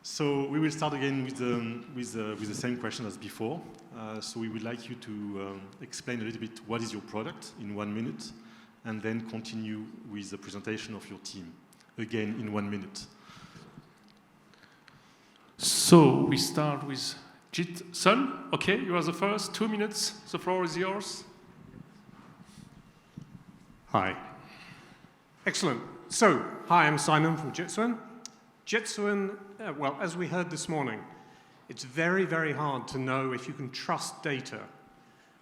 So we will start again with the same question as before. So we would like you to explain a little bit what is your product in 1 minute, and then continue with the presentation of your team, again in 1 minute. So we start with jitsuin. Okay, you are the first. 2 minutes. The floor is yours. Hi. Excellent. So, hi, I'm Simon from jitsuin. Jitsuin, well, as we heard this morning, it's very, very hard to know if you can trust data.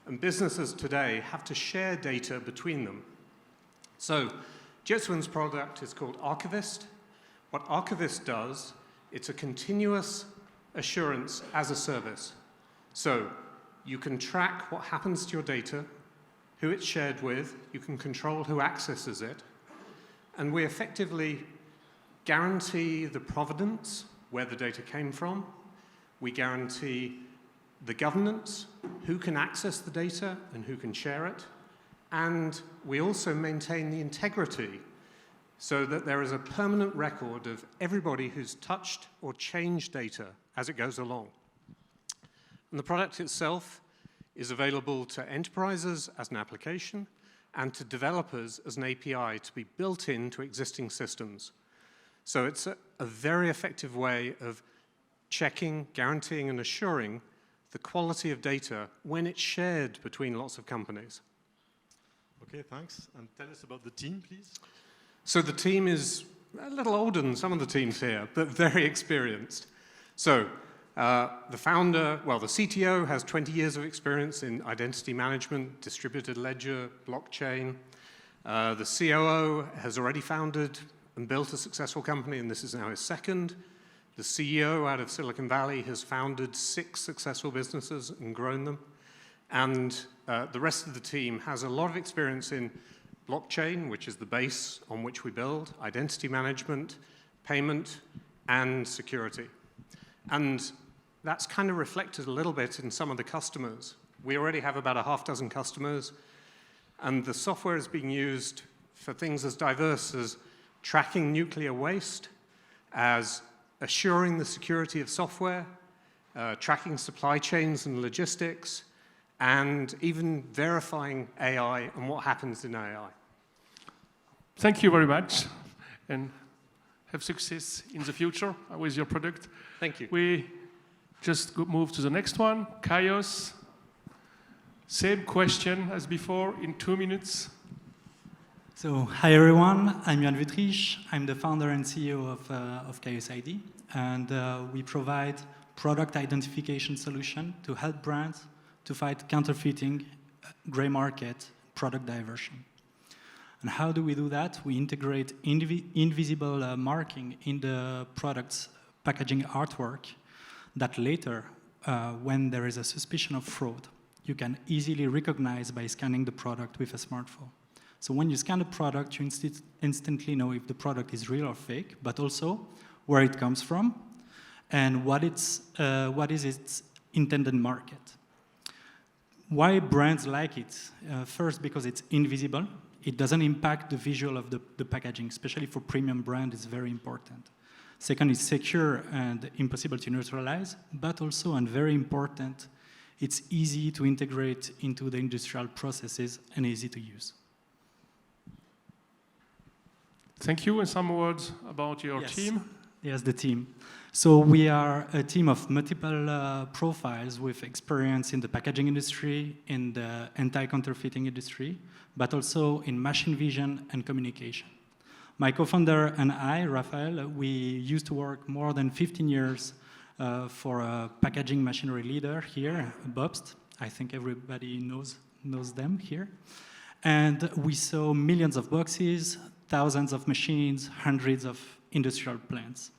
And businesses today have to share data between them. So, jitsuin's product is called Archivist. What Archivist does, it's a continuous assurance as a service. So, you can track what happens to your data, who it's shared with, you can control who accesses it, and we effectively guarantee the provenance, where the data came from. We guarantee the governance, who can access the data and who can share it. And we also maintain the integrity so that there is a permanent record of everybody who's touched or changed data as it goes along. And the product itself is available to enterprises as an application and to developers as an API to be built into existing systems. So it's a very effective way of checking, guaranteeing, and assuring the quality of data when it's shared between lots of companies. Okay, thanks. And tell us about the team, please. So the team is a little older than some of the teams here, but very experienced. So the founder, well, the CTO has 20 years of experience in identity management, distributed ledger, blockchain. The COO has already founded and built a successful company, and this is now his second. The CEO out of Silicon Valley has founded 6 successful businesses and grown them. And the rest of the team has a lot of experience in blockchain, which is the base on which we build, identity management, payment, and security. And that's kind of reflected a little bit in some of the customers. We already have about 6 customers, and the software is being used for things as diverse as tracking nuclear waste, as assuring the security of software, tracking supply chains and logistics, and even verifying AI and what happens in AI. Thank you very much, and have success in the future with your product. Thank you. We just move to the next one, kaios. Same question as before in 2 minutes. So, hi everyone, I'm Jan Wüttrich. I'm the founder and CEO of Kaios ID, and we provide product identification solution to help brands to fight counterfeiting, gray market, product diversion. And how do we do that? We integrate invisible marking in the product's packaging artwork that later, when there is a suspicion of fraud, you can easily recognize by scanning the product with a smartphone. So when you scan a product, you instantly know if the product is real or fake, but also where it comes from and what is its intended market. Why brands like it? First, because it's invisible. It doesn't impact the visual of the packaging, especially for premium brand, it's very important. Second, it's secure and impossible to neutralize, but also, and very important, it's easy to integrate into the industrial processes and easy to use. Thank you, and some words about your team. Yes, the team. So we are a team of multiple profiles with experience in the packaging industry, in the anti-counterfeiting industry, but also in machine vision and communication. My co-founder and I, Raphael, we used to work more than 15 years for a packaging machinery leader here, Bobst. I think everybody knows them here. And we saw millions of boxes, thousands of machines, hundreds of industrial plants.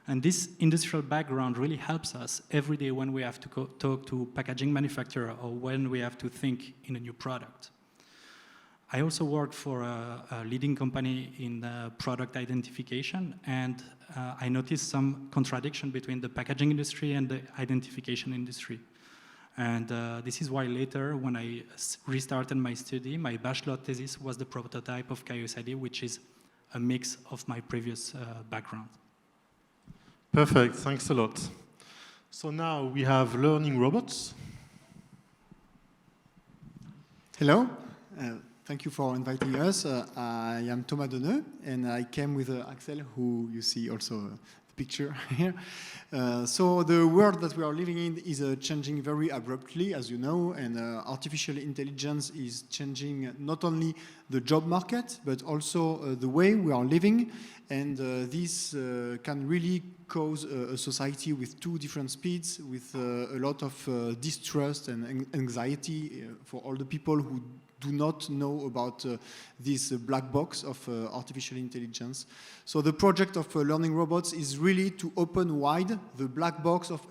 And this industrial background really helps us every day when we have to talk to packaging manufacturer or when we have to think in a new product. I also worked for a leading company in product identification, and I noticed some contradiction between the packaging industry and the identification industry. And this is why later, when I restarted my study, my bachelor thesis was the prototype of Kaios ID, which is a mix of my previous background. Perfect, thanks a lot. So now we have learning robots. Hello, thank you for inviting us. I am Thomas Deneux, and I came with Axel, who you see also the picture here. So the world that we are living in is changing very abruptly, as you know, and artificial intelligence is changing not only the job market, but also the way we are living. And this can really cause a society with two different speeds, with a lot of distrust and anxiety for all the people who do not know about this black box of artificial intelligence. So the project of learning robots is really to open wide the black box of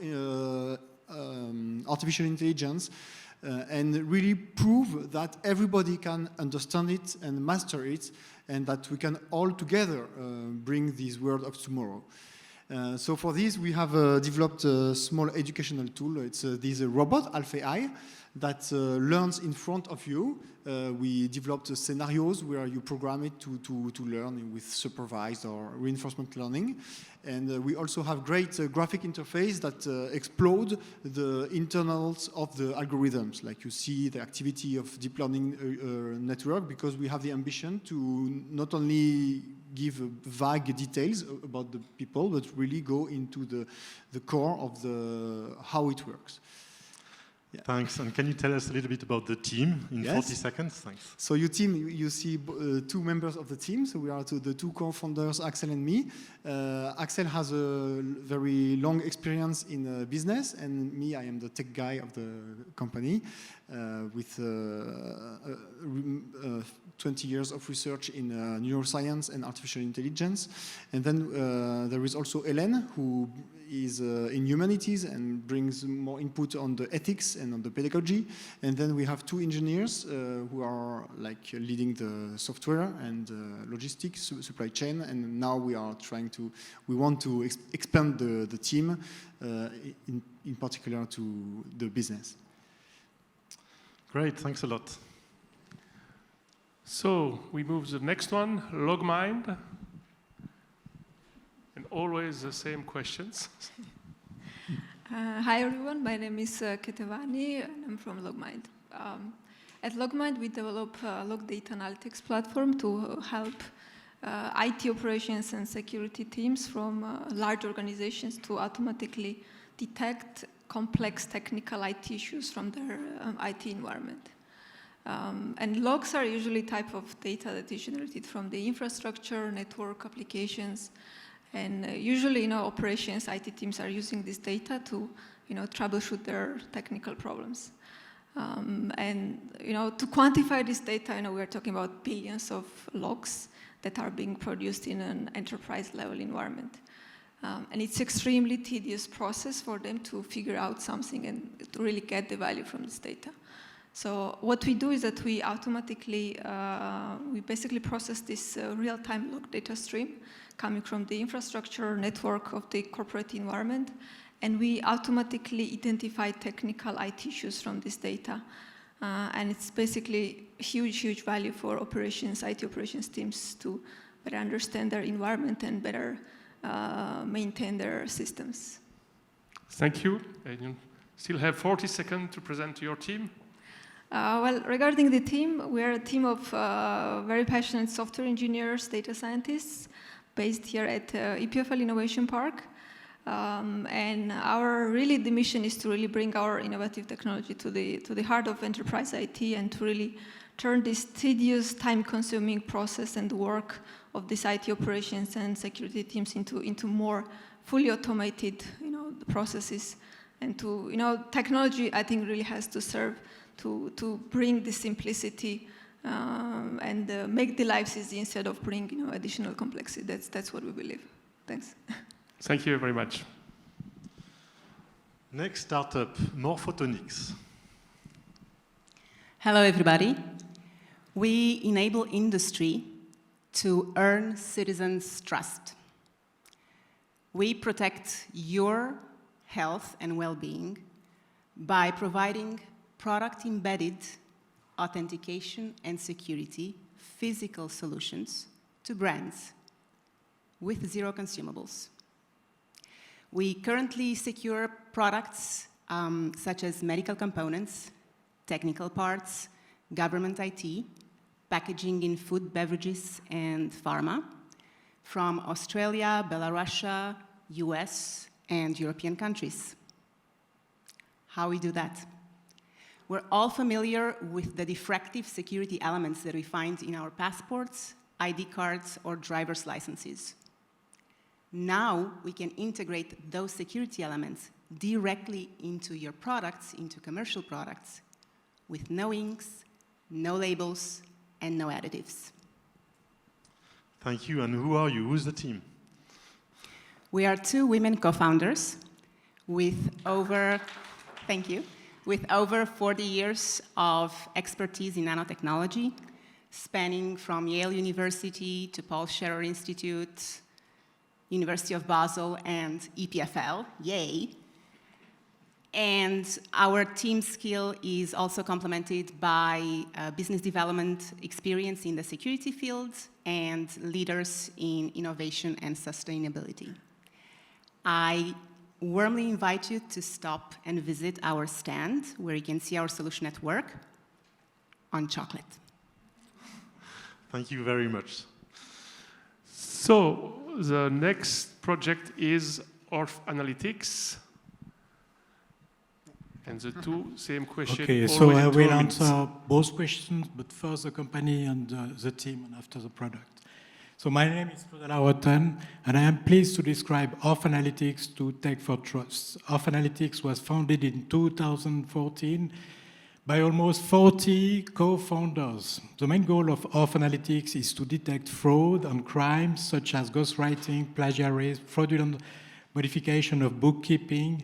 artificial intelligence and really prove that everybody can understand it and master it, and that we can all together bring this world of tomorrow. So for this, we have developed a small educational tool. It's this robot, AlphaI, that learns in front of you. We developed scenarios where you program it to learn with supervised or reinforcement learning. And we also have great graphic interface that explode the internals of the algorithms. Like you see the activity of deep learning network, because we have the ambition to not only give vague details about the people, but really go into the core of how it works. Yeah. Thanks. And can you tell us a little bit about the team in 40 seconds? Thanks. So your team, you see two members of the team. So we are the two co-founders, Axel and me. Axel has a very long experience in business, and me, I am the tech guy of the company with 20 years of research in neuroscience and artificial intelligence. And then there is also Hélène, who is in humanities and brings more input on the ethics and on the pedagogy. And then we have two engineers who are like leading the software and logistics, supply chain. And now we want to expand the team, in particular to the business. Great, thanks a lot. So we move to the next one, Logmind. And always the same questions. Hi everyone, my name is Ketevani and I'm from Logmind. At Logmind we develop a log data analytics platform to help IT operations and security teams from large organizations to automatically detect complex technical IT issues from their IT environment. And logs are usually type of data that is generated from the infrastructure, network, applications. And usually, operations, IT teams are using this data to, troubleshoot their technical problems. And, to quantify this data, we are talking about billions of logs that are being produced in an enterprise-level environment. And it's extremely tedious process for them to figure out something and to really get the value from this data. So what we do is that we automatically, we basically process this real-time log data stream coming from the infrastructure network of the corporate environment, and we automatically identify technical IT issues from this data. And it's basically huge, huge value for operations, IT operations teams to better understand their environment and better maintain their systems. Thank you. And you still have 40 seconds to present to your team. Well, regarding the team, we are a team of very passionate software engineers, data scientists, based here at EPFL Innovation Park. And the mission is to really bring our innovative technology to the heart of enterprise IT and to really turn this tedious, time-consuming process and work of these IT operations and security teams into more fully automated, processes. And to, technology, I think, really has to serve to bring the simplicity and make the lives easy instead of bringing, additional complexity. That's what we believe. Thanks. Thank you very much. Next startup, Morphotonix. Hello, everybody. We enable industry to earn citizens' trust. We protect your health and well-being by providing product-embedded authentication and security physical solutions to brands with zero consumables. We currently secure products such as medical components, technical parts, government IT, packaging in food, beverages, and pharma from Australia, Belarus, US, and European countries. How we do that? We're all familiar with the diffractive security elements that we find in our passports, ID cards, or driver's licenses. Now we can integrate those security elements directly into your products, into commercial products, with no inks, no labels, and no additives. Thank you. And who are you? Who's the team? We are 2 women co-founders with over, thank you, with over 40 years of expertise in nanotechnology, spanning from Yale University to Paul Scherrer Institute, University of Basel, and EPFL, yay. And our team skill is also complemented by business development experience in the security field and leaders in innovation and sustainability. I warmly invite you to stop and visit our stand, where you can see our solution at work on chocolate. Thank you very much. So the next project is orphanalytics. And the same question. Okay, so I will answer both questions, but first the company and the team, and after the product. So my name is André, and I am pleased to describe orphanalytics to Tech for Trust. Orphanalytics was founded in 2014 by almost 40 co-founders. The main goal of orphanalytics is to detect fraud and crimes such as ghostwriting, plagiarism, fraudulent modification of bookkeeping,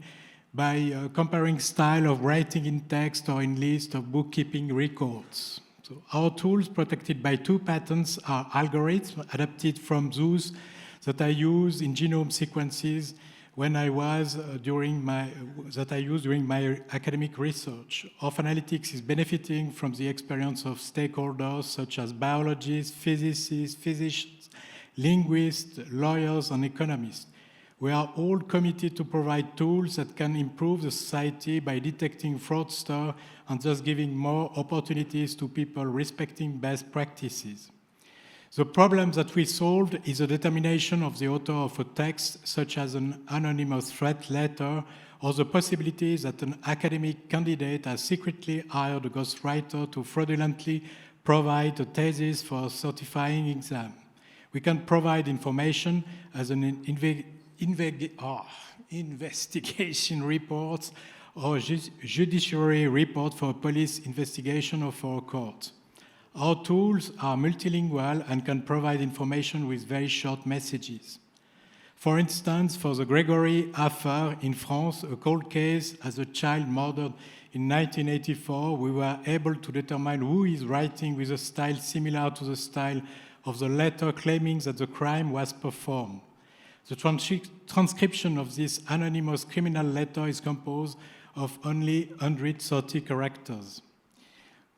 by comparing style of writing in text or in list of bookkeeping records. So our tools, protected by 2 patents, are algorithms adapted from those that I use in genome sequences when I was that I used during my academic research. Orphanalytics is benefiting from the experience of stakeholders such as biologists, physicists, linguists, lawyers, and economists. We are all committed to provide tools that can improve the society by detecting fraudsters and thus giving more opportunities to people respecting best practices. The problem that we solved is the determination of the author of a text, such as an anonymous threat letter, or the possibility that an academic candidate has secretly hired a ghostwriter to fraudulently provide a thesis for a certifying exam. We can provide information as an investigation report or judiciary report for a police investigation or for a court. Our tools are multilingual and can provide information with very short messages. For instance, for the Gregory affair in France, a cold case as a child murdered in 1984, we were able to determine who is writing with a style similar to the style of the letter claiming that the crime was performed. The transcription of this anonymous criminal letter is composed of only 130 characters.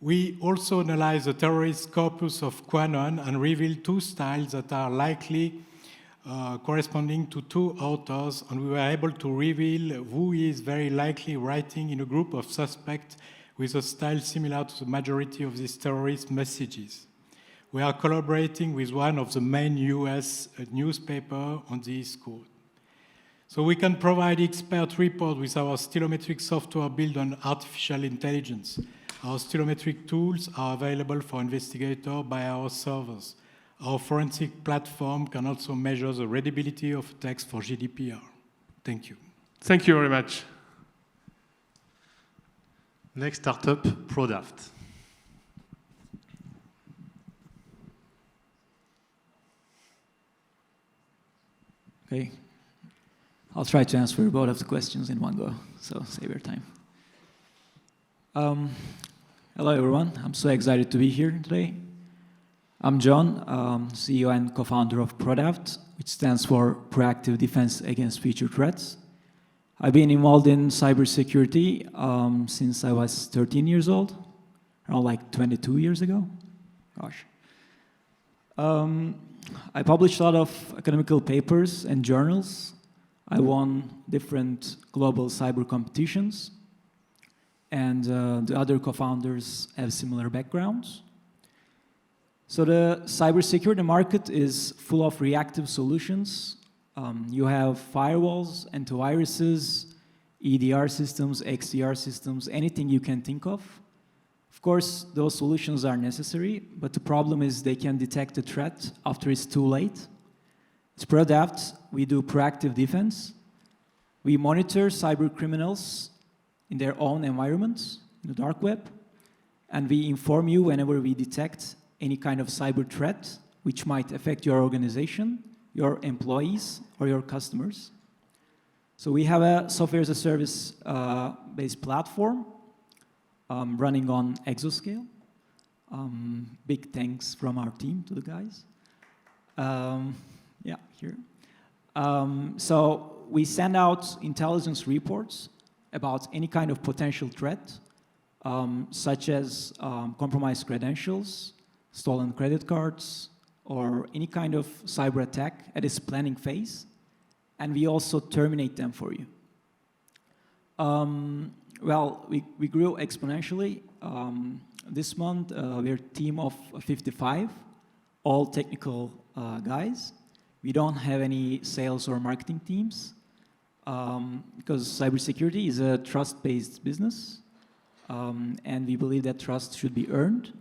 We also analyze the terrorist corpus of QAnon and reveal 2 styles that are likely corresponding to 2 authors, and we were able to reveal who is very likely writing in a group of suspects with a style similar to the majority of these terrorist messages. We are collaborating with one of the main US newspapers on this code. So we can provide expert reports with our stilometric software built on artificial intelligence. Our stilometric tools are available for investigators by our servers. Our forensic platform can also measure the readability of text for GDPR. Thank you. Thank you very much. Next startup, prodaft. Okay. I'll try to answer both of the questions in one go, so save your time. Hello, everyone. I'm so excited to be here today. I'm John, CEO and co-founder of prodaft, which stands for Proactive Defense Against Future Threats. I've been involved in cybersecurity since I was 13 years old, around like 22 years ago. Gosh. I published a lot of academic papers and journals I won different global cyber competitions, and the other co-founders have similar backgrounds. So the cybersecurity market is full of reactive solutions. You have firewalls, antiviruses, EDR systems, XDR systems, anything you can think of. Of course, those solutions are necessary, but the problem is they can detect the threat after it's too late. At prodaft, we do proactive defense. We monitor cyber criminals in their own environments, in the dark web, and we inform you whenever we detect any kind of cyber threat which might affect your organization, your employees, or your customers. So we have a software as a service based platform running on Exascale. Big thanks from our team to the guys. Yeah, here. So we send out intelligence reports about any kind of potential threat, such as compromised credentials, stolen credit cards, or any kind of cyber attack at its planning phase, and we also terminate them for you. Well, we grew exponentially. This month, we're a team of 55, all technical guys. We don't have any sales or marketing teams because cybersecurity is a trust-based business, and we believe that trust should be earned.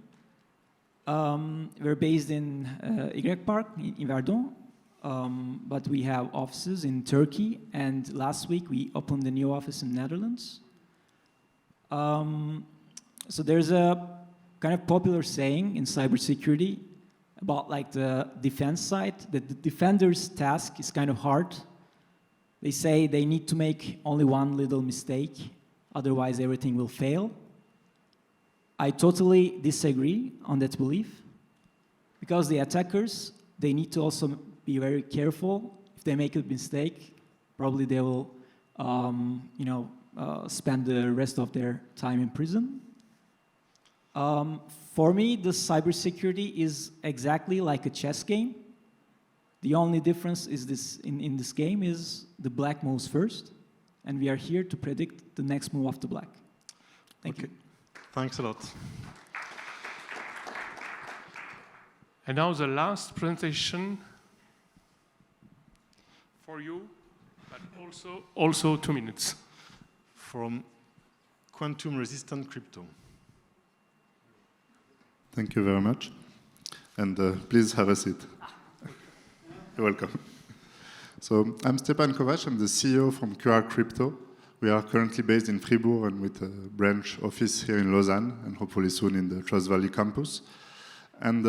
We're based in Y Park in Verdun, but we have offices in Turkey, and last week we opened a new office in Netherlands. So there's a kind of popular saying in cybersecurity about like the defense side, that the defender's task is kind of hard. They say they need to make only one little mistake, otherwise everything will fail. I totally disagree on that belief, because the attackers, they need to also be very careful. If they make a mistake, probably they will, spend the rest of their time in prison. For me, the cybersecurity is exactly like a chess game. The only difference is this in this game is the black moves first, and we are here to predict the next move of the black. Thank you. Thanks a lot. And now the last presentation for you, but also 2 minutes. From quantum-resistant crypto. Thank you very much. And please have a seat. You're welcome. So I'm Stepan Kovac. I'm the CEO from qrcrypto. We are currently based in Fribourg and with a branch office here in Lausanne and hopefully soon in the Trust Valley campus. And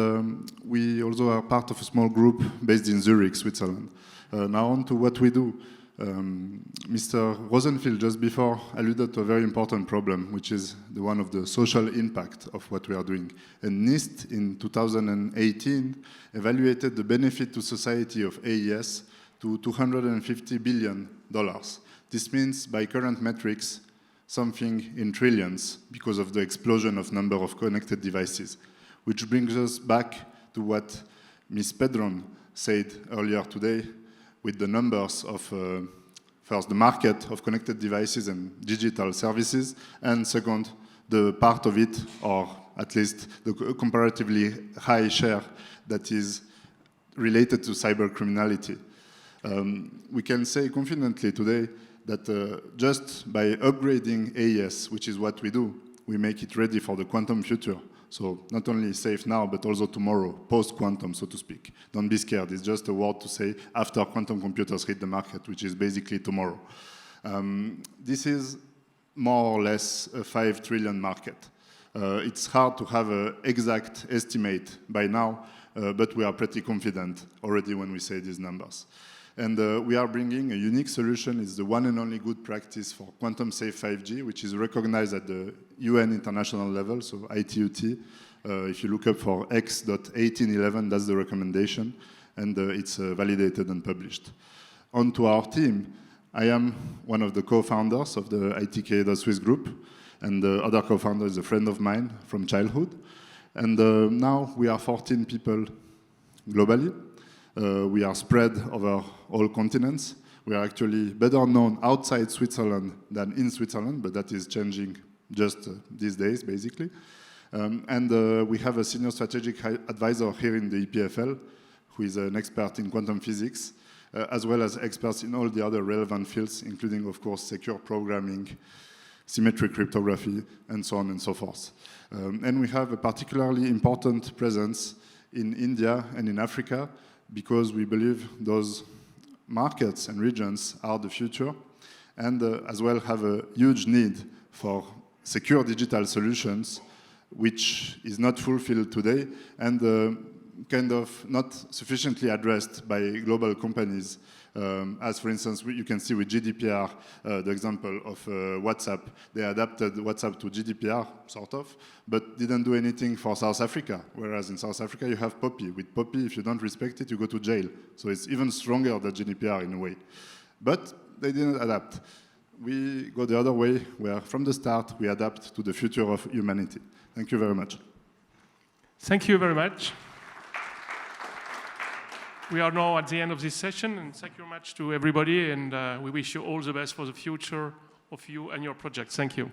we also are part of a small group based in Zurich, Switzerland. Now on to what we do. Mr. Rosenfield just before alluded to a very important problem, which is the one of the social impact of what we are doing. And NIST in 2018 evaluated the benefit to society of AES to $250 billion. This means, by current metrics, something in trillions because of the explosion of number of connected devices. Which brings us back to what Ms. Pedron said earlier today, with the numbers of, first, the market of connected devices and digital services, and second, the part of it, or at least the comparatively high share that is related to cyber criminality. We can say confidently today that just by upgrading AES, which is what we do, we make it ready for the quantum future. So not only safe now, but also tomorrow, post-quantum, so to speak. Don't be scared. It's just a word to say after quantum computers hit the market, which is basically tomorrow. This is more or less a 5 trillion market. It's hard to have an exact estimate by now, but we are pretty confident already when we say these numbers. And we are bringing a unique solution. It's the one and only good practice for quantum-safe 5G, which is recognized at the UN international level, so ITUT. If you look up for X.1811, that's the recommendation, and it's validated and published. On to our team. I am one of the co-founders of the ITK Swiss group, and the other co-founder is a friend of mine from childhood. And now we are 14 people globally. We are spread over all continents. We are actually better known outside Switzerland than in Switzerland, but that is changing just these days, basically. We have a senior strategic advisor here in the EPFL, who is an expert in quantum physics, as well as experts in all the other relevant fields, including, of course, secure programming, symmetric cryptography, and so on and so forth. And we have a particularly important presence in India and in Africa, because we believe those markets and regions are the future, and as well have a huge need for secure digital solutions, which is not fulfilled today, and kind of not sufficiently addressed by global companies. As for instance, you can see with GDPR, the example of WhatsApp. They adapted WhatsApp to GDPR, sort of, but didn't do anything for South Africa, whereas in South Africa you have POPI. With POPI, if you don't respect it, you go to jail. So it's even stronger than GDPR in a way. But they didn't adapt. We go the other way, where from the start we adapt to the future of humanity. Thank you very much. Thank you very much. We are now at the end of this session, and thank you very much to everybody, and we wish you all the best for the future of you and your project. Thank you.